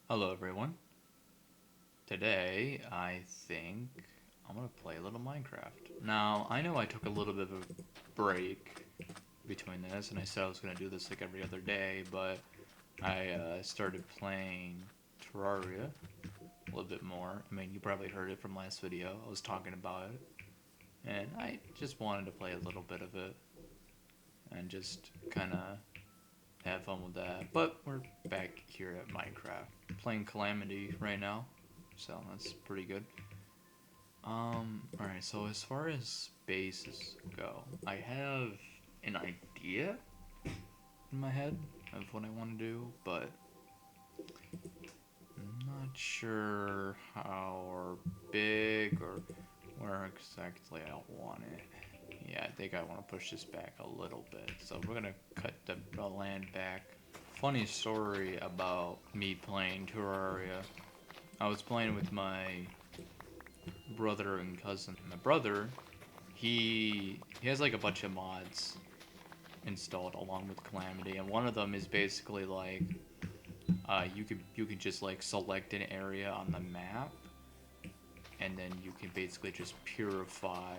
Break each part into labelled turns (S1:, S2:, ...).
S1: Hello everyone. Today I think I'm gonna play a little Minecraft. Now I know I took a little bit of a break between this, and I said I was gonna do this like every other day, but I started playing Terraria a little bit more. I mean, you probably heard it from last video. I was talking about it, and I just wanted to play a little bit of it and just kind of have fun with that. But we're back here at Minecraft, playing Calamity right now, so that's pretty good. Alright, so as far as bases go, I have an idea in my head of what I want to do, but I'm not sure how or big or where exactly I want it. Yeah, I think I want to push this back a little bit. So we're gonna cut the land back. Funny story about me playing Terraria. I was playing with my brother and cousin. My brother, he has like a bunch of mods installed along with Calamity, and one of them is basically like you could just like select an area on the map, and then you can basically just purify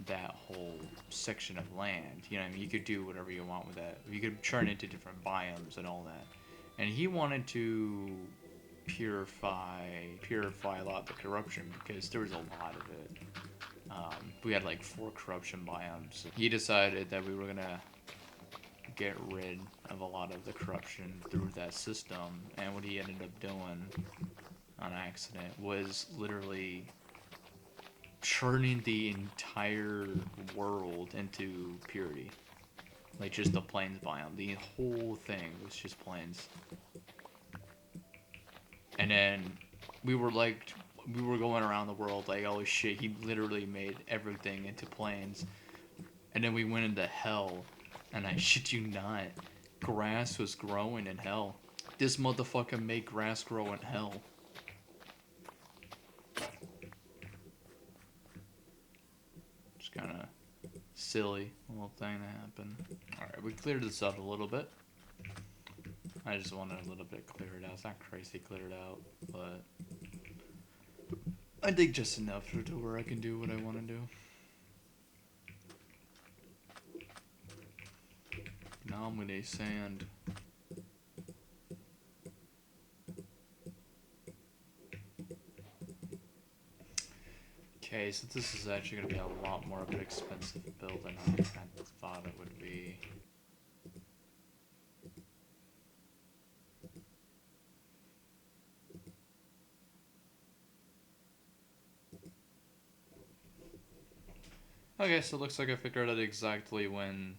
S1: that whole section of land. You know, what I mean, you could do whatever you want with that. You could turn it into different biomes and all that. And he wanted to purify a lot of the corruption because there was a lot of it. We had like 4 corruption biomes. He decided that we were gonna get rid of a lot of the corruption through that system, and what he ended up doing on accident was literally turning the entire world into purity. Like just the plains biome. The whole thing was just plains. And then we were like we were going around the world like, oh shit, he literally made everything into plains. And then we went into hell, and I shit you not, grass was growing in hell. This motherfucker made grass grow in hell. Just kind of silly little thing that happened. Alright, we cleared this up a little bit. I just wanted a little bit cleared out. It's not crazy cleared out, but I think just enough to where I can do what I want to do. Now I'm gonna sand. Okay, so this is actually gonna be a lot more of an expensive build than I thought it would be. Okay, so it looks like I figured out exactly when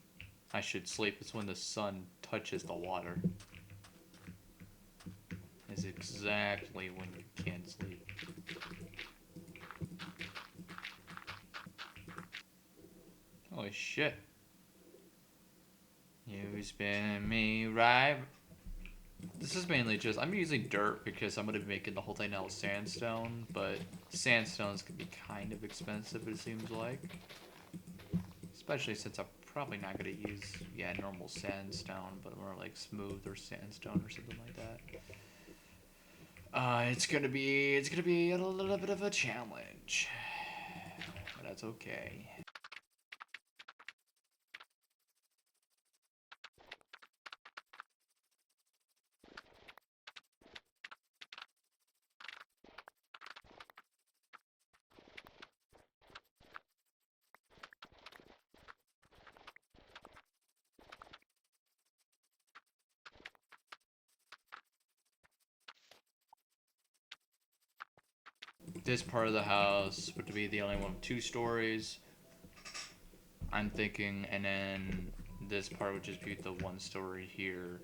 S1: I should sleep. It's when the sun touches the water. Is exactly when you can't sleep. Holy shit. You spin me right. This is mainly just, I'm using dirt because I'm going to be making the whole thing out of sandstone, but sandstone is going to be kind of expensive, it seems like. Especially since I'm probably not going to use, yeah, normal sandstone, but more like smooth or sandstone or something like that. It's gonna be a little bit of a challenge, but that's okay. This part of the house would be the only one with 2 stories, I'm thinking, and then this part would just be the 1 story here.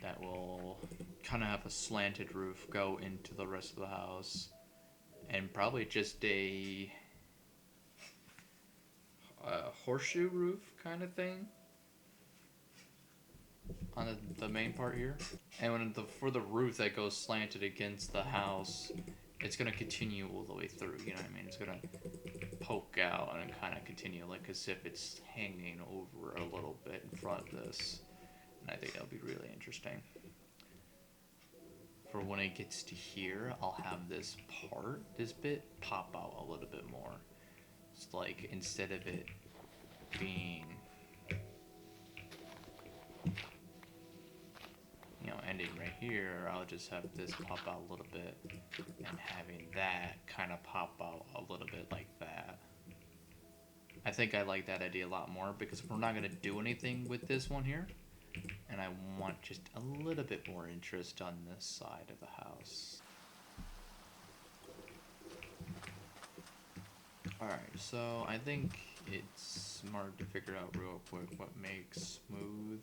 S1: That will kind of have a slanted roof go into the rest of the house, and probably just a horseshoe roof kind of thing on the main part here. And when for the roof that goes slanted against the house, it's gonna continue all the way through. You know what I mean? It's gonna poke out and kind of continue like as if it's hanging over a little bit in front of this. And I think that'll be really interesting. for when it gets to here, I'll have this bit, pop out a little bit more. It's like, instead of it being, you know, ending right here, I'll just have this pop out a little bit, and having that kind of pop out a little bit like that. I think I like that idea a lot more, because we're not going to do anything with this one here, and I want just a little bit more interest on this side of the house. Alright, so I think it's smart to figure out real quick what makes smooth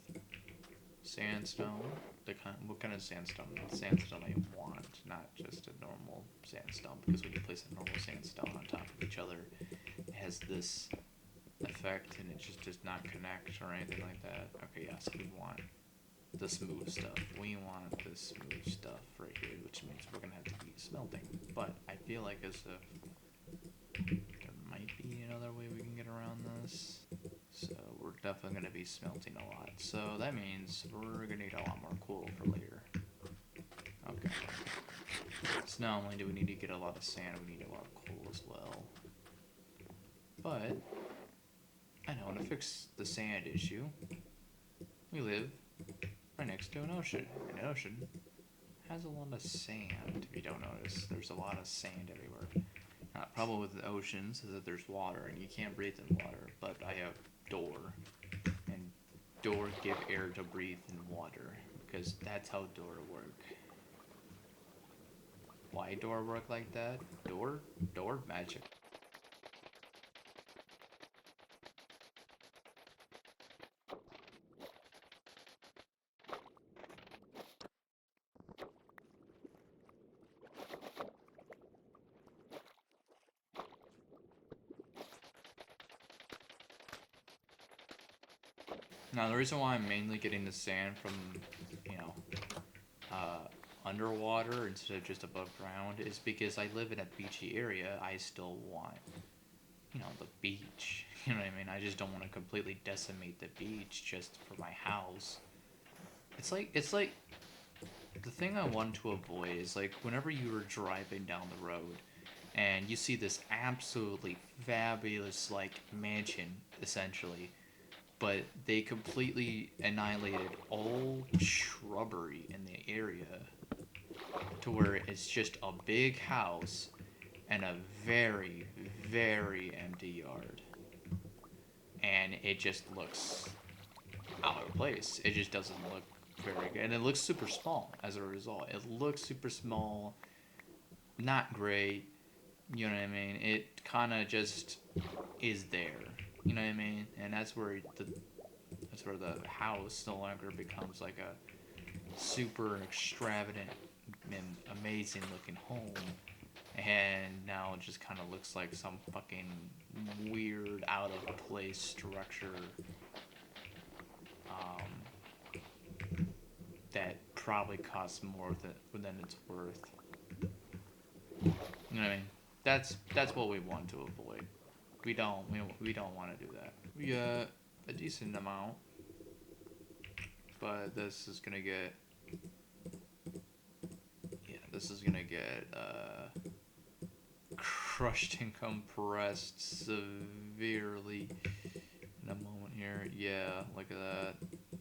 S1: sandstone, what kind of sandstone I want, not just a normal sandstone, because when you place a normal sandstone on top of each other, it has this effect and it just does not connect or anything like that. Okay, yeah, so we want the smooth stuff. We want this smooth stuff right here, which means we're gonna have to be smelting. But I feel like as if there might be another way we can get around this. So we're definitely gonna be smelting a lot. So that means we're gonna need a lot more coal for later. Okay. So not only do we need to get a lot of sand, we need a lot of coal as well. But I know to fix the sand issue, we live right next to an ocean. And an ocean has a lot of sand, if you don't notice. There's a lot of sand everywhere. Now, the problem with the oceans is that there's water, and you can't breathe in water, but I have door, and door give air to breathe in water, because that's how door work. Why door work like that? Door magic. Now, the reason why I'm mainly getting the sand from, you know, underwater instead of just above ground is because I live in a beachy area. I still want, you know, the beach. You know what I mean? I just don't want to completely decimate the beach just for my house. It's like the thing I want to avoid is like whenever you are driving down the road and you see this absolutely fabulous like mansion essentially, but they completely annihilated all shrubbery in the area to where it's just a big house and a very, very empty yard. And it just looks out of place. It just doesn't look very good. And it looks super small as a result. It looks super small, not great. You know what I mean? It kind of just is there. You know what I mean? And that's where the house no longer becomes like a super extravagant and amazing looking home, and now it just kind of looks like some fucking weird out of place structure that probably costs more than it's worth. You know what I mean? That's what we want to avoid. We don't want to do that. We got a decent amount, but this is gonna get crushed and compressed severely in a moment here. Yeah, look at that.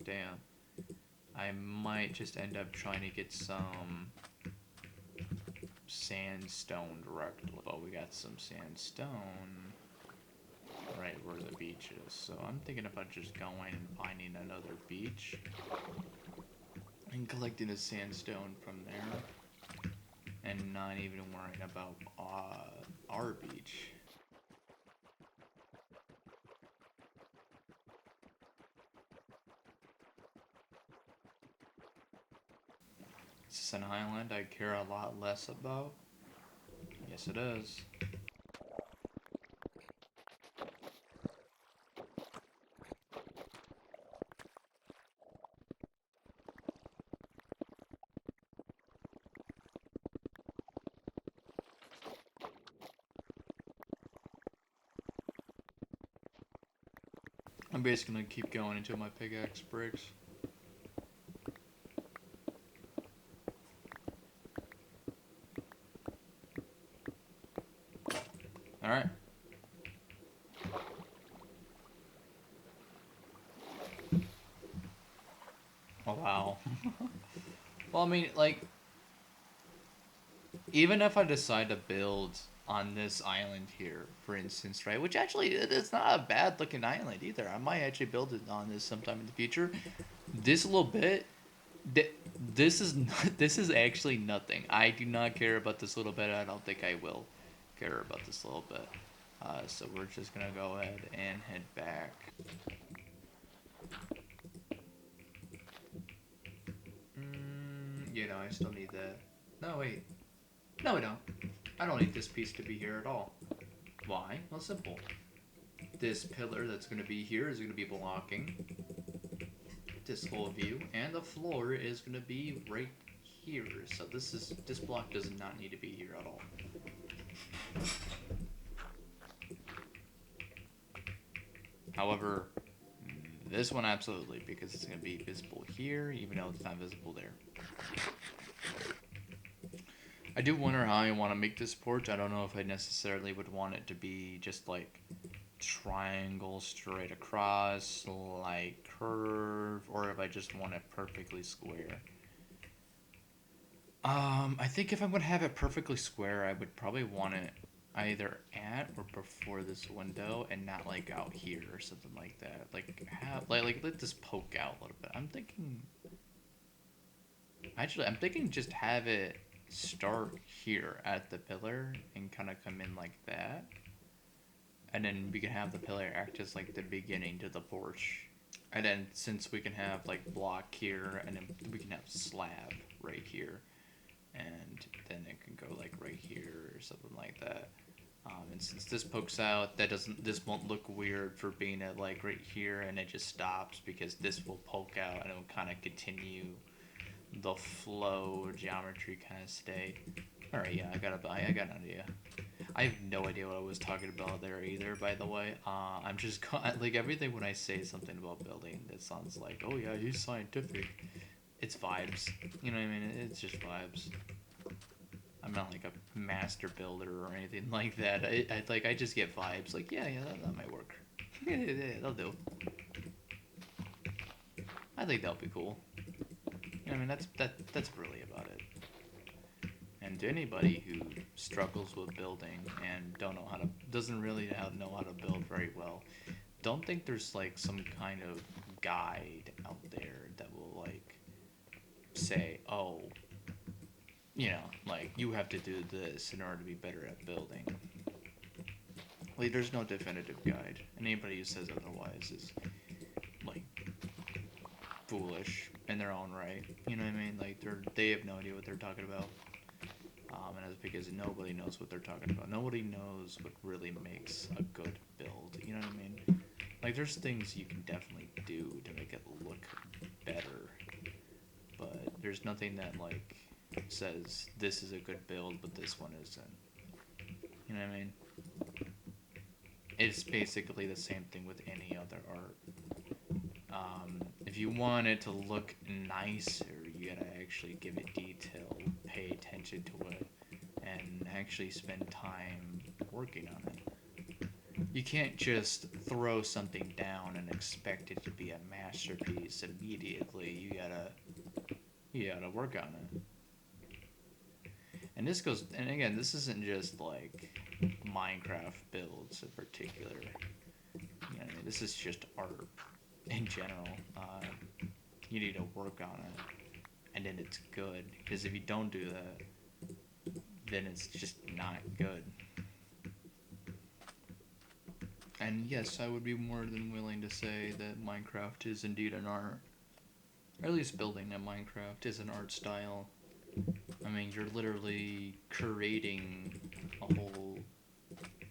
S1: Damn. I might just end up trying to get some sandstone directly. But we got some sandstone right where the beach is. So I'm thinking about just going and finding another beach and collecting the sandstone from there, and not even worrying about our beach. Is this an island I care a lot less about? Yes, it is. I'm basically gonna keep going until my pickaxe breaks. Alright. Oh, wow. Well, I mean, like, even if I decide to build on this island here, for instance, right? Which actually, it's not a bad looking island either. I might actually build it on this sometime in the future. This little bit, th- this is this is actually nothing. I do not care about this little bit. I don't think I will care about this little bit. So we're just gonna go ahead and head back. You know, I still need that. No, wait. No, I don't. I don't need this piece to be here at all. Why? Well, simple. This pillar that's going to be here is going to be blocking this whole view, and the floor is going to be right here. So this block does not need to be here at all. However, this one absolutely, because it's going to be visible here, even though it's not visible there. I do wonder how I want to make this porch. I don't know if I necessarily would want it to be just like triangle straight across, like curve, or if I just want it perfectly square. I think if I'm gonna have it perfectly square, I would probably want it either at or before this window, and not like out here or something like that. Like have like let this poke out a little bit. I'm thinking just have it start here at the pillar and kind of come in like that, and then we can have the pillar act as like the beginning to the porch. And then since we can have like block here, and then we can have slab right here, and then it can go like right here or something like that. And since this pokes out, this won't look weird for being at like right here, and it just stops because this will poke out and it will kind of continue the flow geometry kind of stay. All right, yeah, I got an idea. I have no idea what I was talking about there either. By the way, I'm just like everything when I say something about building, it sounds like, oh yeah, he's scientific. It's vibes. You know what I mean? It's just vibes. I'm not like a master builder or anything like that. I just get vibes. Like yeah, that might work. Yeah, that'll do. I think that'll be cool. You know, I mean that's really about it. And to anybody who struggles with building and doesn't really know how to build very well, don't think there's like some kind of guide out there that will like say, oh, you know, like you have to do this in order to be better at building. Like there's no definitive guide. And anybody who says otherwise is like foolish in their own right. You know what I mean? Like they have no idea what they're talking about. And that's because nobody knows what they're talking about. Nobody knows what really makes a good build. You know what I mean? Like there's things you can definitely do to make it look better, but there's nothing that like says this is a good build, but this one isn't. You know what I mean? It's basically the same thing with any other art. If you want it to look nicer, you gotta actually give it detail, pay attention to it, and actually spend time working on it. You can't just throw something down and expect it to be a masterpiece immediately. You gotta work on it. And this goes, and again, this isn't just like Minecraft builds in particular. You know, this is just art in general. You need to work on it, and then it's good. Because if you don't do that, then it's just not good. And yes, I would be more than willing to say that Minecraft is indeed an art. Or at least building a Minecraft is an art style. I mean, you're literally creating a whole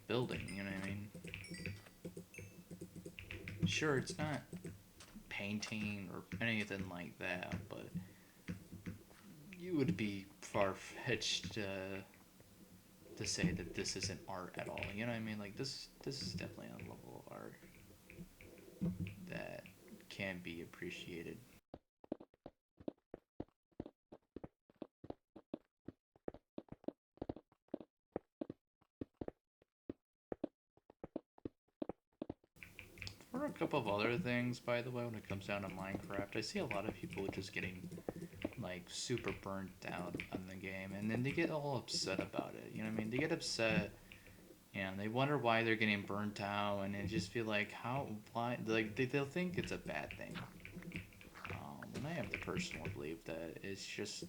S1: building, you know what I mean? Sure, it's not painting or anything like that, but you would be far fetched to say that this isn't art at all. You know what I mean? Like this is definitely a level of art that can be appreciated. for a couple of other things, by the way, when it comes down to Minecraft, I see a lot of people just getting like super burnt out on the game, and then they get all upset about it. You know what I mean? They get upset and they wonder why they're getting burnt out, and they just feel like why, like they'll think it's a bad thing. And I have the personal belief that it's just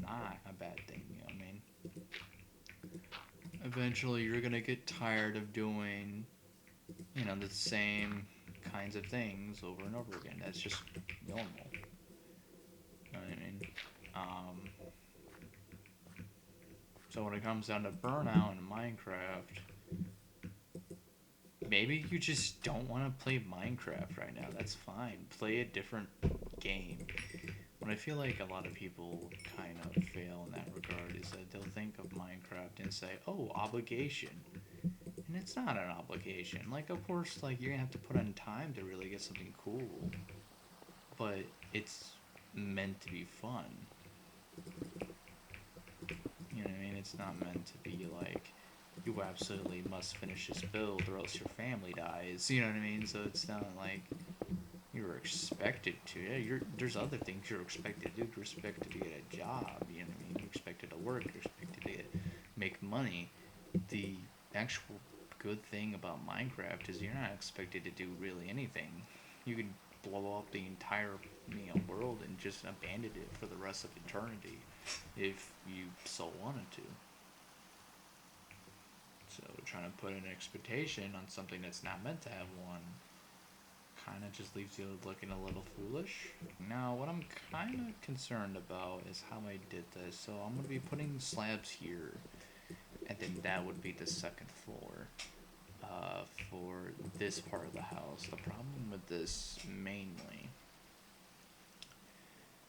S1: not a bad thing. You know what I mean? Eventually, you're gonna get tired of doing, the same kinds of things over and over again. That's just normal. You know what I mean? Um, so when it comes down to burnout in Minecraft, maybe you just don't want to play Minecraft right now. That's fine. Play a different game. What I feel like a lot of people kind of fail in that regard is that they'll think of Minecraft and say, "Oh, obligation," and it's not an obligation. Like, of course, like you're gonna have to put in time to really get something cool, but it's meant to be fun. You know what I mean? It's not meant to be like you absolutely must finish this build or else your family dies. You know what I mean? So it's not like you're expected to. Yeah, there's other things you're expected to do. You're expected to get a job. You know what I mean? You're expected to work. You're expected to make money. The actual good thing about Minecraft is you're not expected to do really anything. You can blow up the entire world and just abandon it for the rest of eternity if you so wanted to. So trying to put an expectation on something that's not meant to have one kind of just leaves you looking a little foolish. Now, what I'm kind of concerned about is how I did this. So I'm going to be putting slabs here, and then that would be the second floor for this part of the house. The problem with this mainly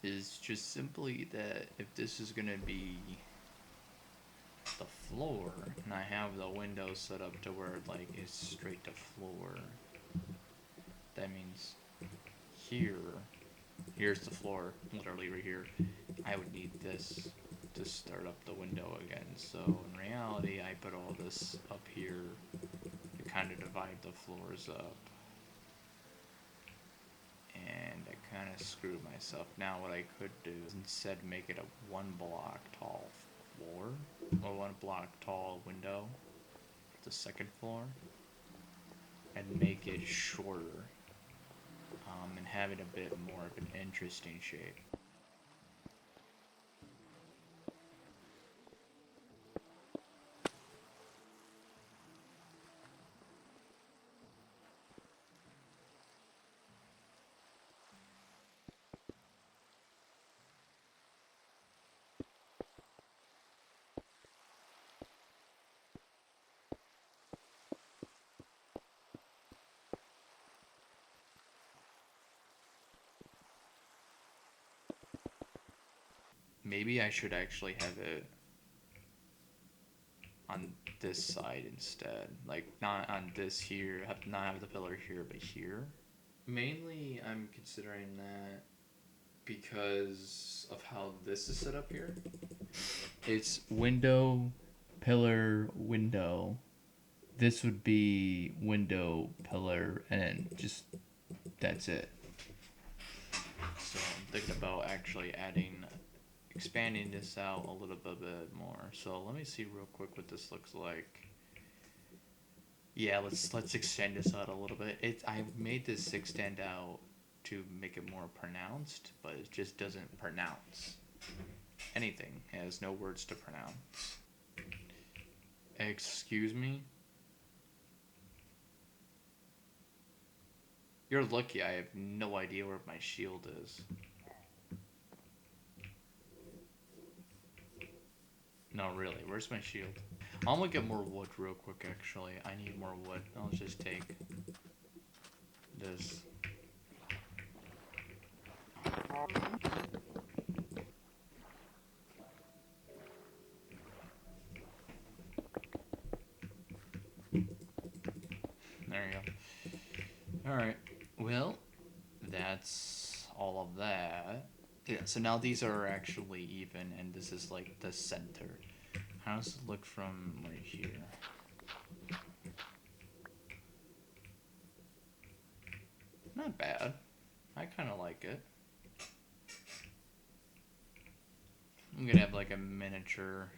S1: is just simply that if this is going to be the floor, and I have the window set up to where like it's straight to floor, that means here's the floor, literally right here. I would need this to start up the window again. So in reality, I put all this up here to kind of divide the floors up. And I kind of screwed myself. Now what I could do is instead make it a 1 block tall floor, or 1 block tall window, the second floor, and make it shorter, and have it a bit more of an interesting shape. Maybe I should actually have it on this side instead. Like, not on this here, not have the pillar here, but here. Mainly, I'm considering that because of how this is set up here. It's window, pillar, window. This would be window, pillar, and then just that's it. So I'm thinking about actually expanding this out a little bit more. So let me see real quick what this looks like. Yeah, let's extend this out a little bit. I made this extend out to make it more pronounced, but it just doesn't pronounce anything. It has no words to pronounce. Excuse me? You're lucky I have no idea where my shield is. No, really, where's my shield? I'm gonna get more wood real quick, actually. I need more wood. I'll just take this. There you go. Alright, well, that's all of that. Yeah, so now these are actually even, and this is like the center. How does it look from right here? not bad. I kind of like it. I'm gonna have like a miniature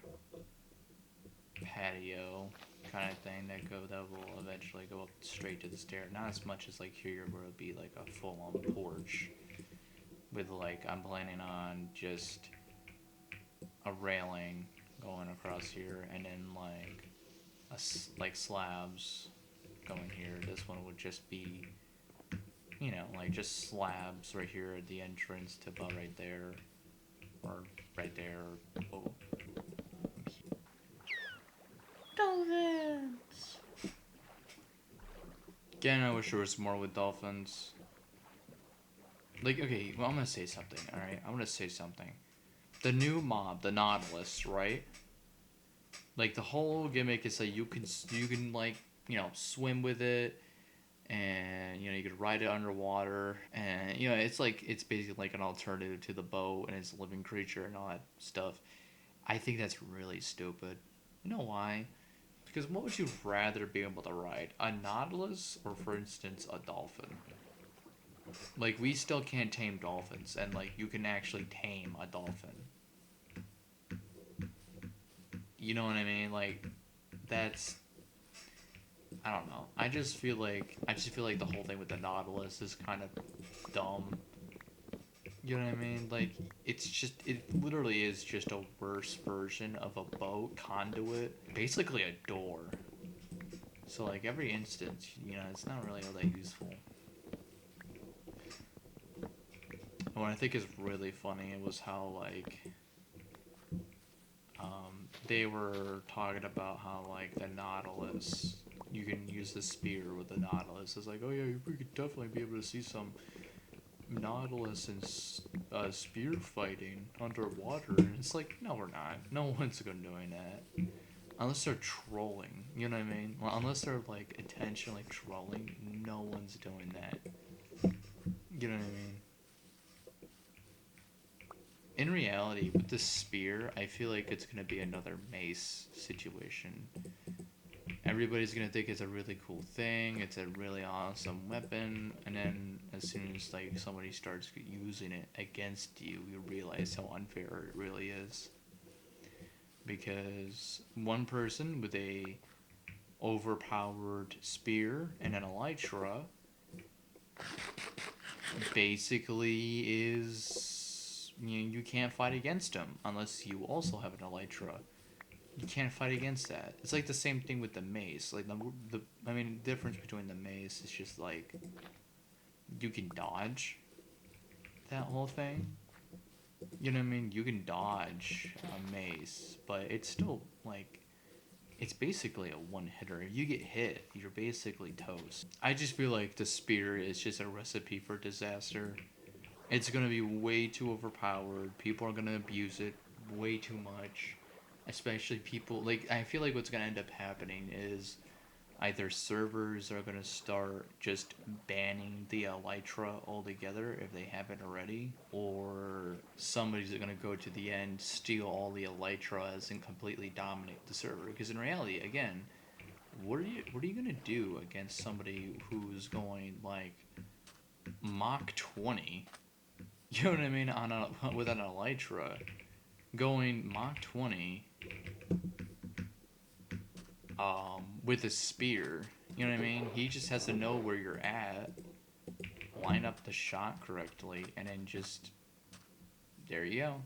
S1: patio kind of thing that will eventually go up straight to the stair. Not as much as like here where it'll be like a full on porch. With like I'm planning on just a railing going across here and then like slabs going here. This one would just be, you know, like just slabs right here at the entrance to about right there, or right there. Oh. Dolphins! Again, I wish there was more with dolphins. Like, okay, well, I'm gonna say something, alright? I'm gonna say something. The new mob, the Nautilus, right? Like, the whole gimmick is that you can like, you know, swim with it, and, you know, you could ride it underwater, and, you know, it's basically like an alternative to the boat, and it's a living creature and all that stuff. I think that's really stupid. You know why? Because what would you rather be able to ride? A Nautilus or, for instance, a dolphin? Like, we still can't tame dolphins, and, like, you can actually tame a dolphin. You know what I mean? Like, that's... I don't know. I just feel like the whole thing with the Nautilus is kind of dumb. You know what I mean? Like, it literally is just a worse version of a boat conduit. Basically a door. So, like, every instance, you know, it's not really all that useful. And what I think is really funny was how, like, they were talking about how, like, the Nautilus, you can use the spear with the Nautilus. It's like, oh yeah, we could definitely be able to see some Nautilus and spear fighting underwater. And it's like, no, we're not. No one's gonna doing that. Unless they're trolling, you know what I mean? Well, unless they're, like, intentionally trolling, no one's doing that. You know what I mean? In reality, with the spear, I feel like it's gonna be another mace situation. Everybody's gonna think it's a really cool thing, it's a really awesome weapon, and then as soon as like somebody starts using it against you, you realize how unfair it really is. Because one person with a overpowered spear and an elytra basically is, you know, you can't fight against him unless you also have an elytra. You can't fight against that. It's like the same thing with the mace. Like the difference between the mace is just like you can dodge that whole thing. You know what I mean? You can dodge a mace, but it's still like it's basically a one hitter. If you get hit, you're basically toast. I just feel like the spear is just a recipe for disaster. It's gonna be way too overpowered. People are gonna abuse it way too much. Especially people, like, I feel like what's gonna end up happening is either servers are gonna start just banning the elytra altogether if they haven't already, or somebody's gonna go to the end, steal all the elytras, and completely dominate the server. Because in reality, again, what are you gonna do against somebody who's going like Mach 20? You know what I mean? With an elytra, going Mach 20 with a spear. You know what I mean? He just has to know where you're at, line up the shot correctly, and then just there you go.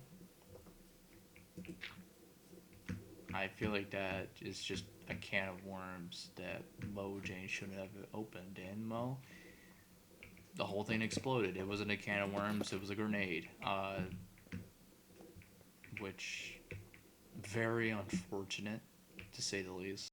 S1: I feel like that is just a can of worms that Mojang shouldn't have opened. And Mo, the whole thing exploded. It wasn't a can of worms; it was a grenade. Which very unfortunate, to say the least.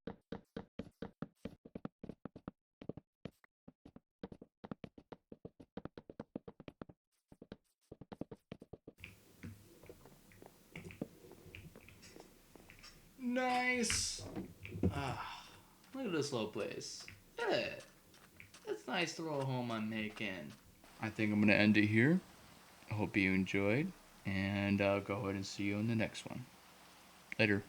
S1: Nice. Ah, look at this little place. Yeah, that's a nice little home I'm making. I think I'm gonna end it here. I hope you enjoyed, and I'll go ahead and see you in the next one. Later.